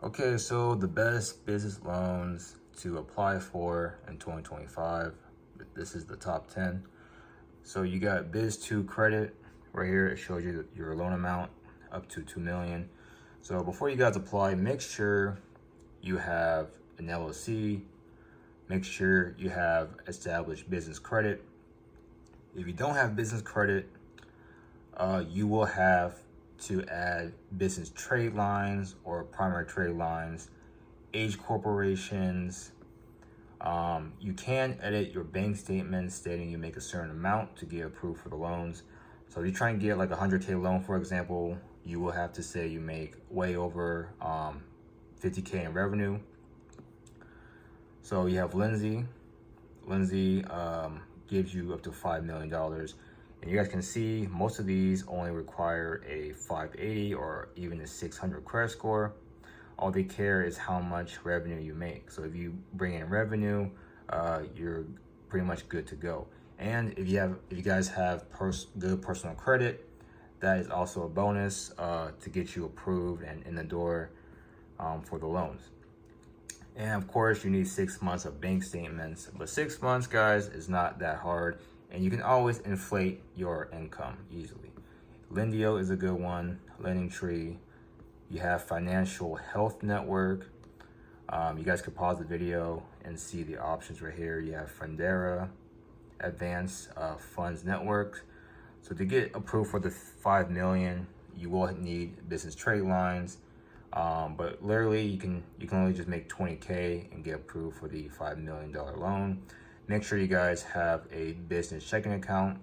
Okay, so the best business loans to apply for in 2025. This is the top 10. So you got Biz2 credit right here. It shows you your loan amount up to 2 million. So before you guys apply, make sure you have an LLC. Make sure you have established business credit. If you don't have business credit, you will have to add business trade lines or primary trade lines, age corporations. You can edit your bank statement stating you make a certain amount to get approved for the loans. So if you try and get like a 100K loan, for example, you will have to say you make way over 50K in revenue. So you have Lindsay. Lindsay gives you up to $5 million. And you guys can see most of these only require a 580 or even a 600 credit score. All they care is how much revenue you make. So if you bring in revenue, you're pretty much good to go. And if you guys have good personal credit, that is also a bonus to get you approved and in the door for the loans. And of course, you need 6 months of bank statements. But 6 months, guys, is not that hard. And you can always inflate your income easily. Lendio is a good one. Lending Tree. You have Financial Health Network. You guys could pause the video and see the options right here. You have Fundera, Advanced Funds Network. So to get approved for the 5 million, you will need business trade lines. But literally, you can only just make 20K and get approved for the $5 million loan. Make sure you guys have a business checking account.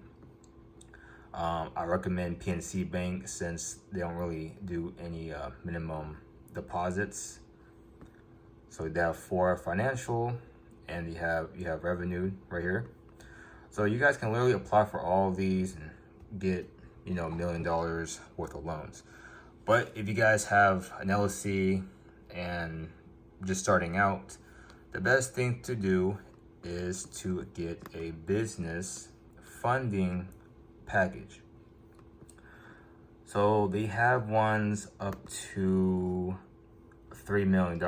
I recommend PNC Bank since they don't really do any minimum deposits. So they have for financial, and you have revenue right here. So you guys can literally apply for all of these and get $1 million worth of loans. But if you guys have an LLC and just starting out, the best thing to do is to get a business funding package. So they have ones up to $3 million.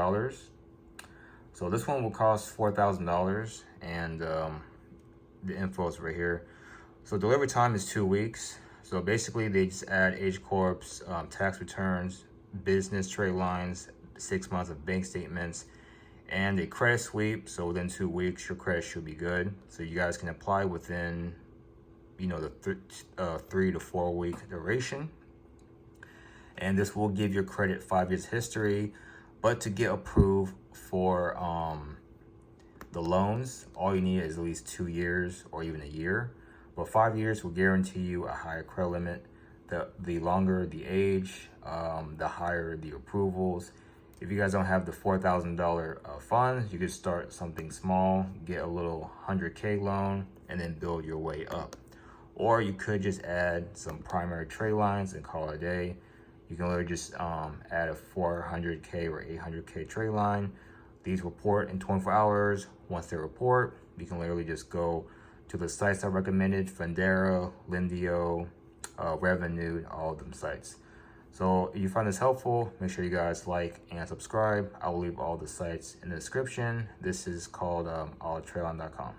So this one will cost $4,000, and the info is right here. So delivery time is 2 weeks. So basically they just add age corps, tax returns, business trade lines, 6 months of bank statements, and a credit sweep. So within 2 weeks, your credit should be good. So you guys can apply within, the 3 to 4 week duration. And this will give your credit 5 years history. But to get approved for the loans, all you need is at least 2 years or even a year. But 5 years will guarantee you a higher credit limit. The longer the age, the higher the approvals. If you guys don't have the $4,000 funds, you could start something small, get a little 100K loan, and then build your way up. Or you could just add some primary trade lines and call it a day. You can literally just add a 400K or 800K trade line. These report in 24 hours. Once they report, you can literally just go to the sites I recommended: Fundera, Lendio, Revenue, all of them sites. So if you find this helpful, make sure you guys like and subscribe. I will leave all the sites in the description. This is called alltrailline.com.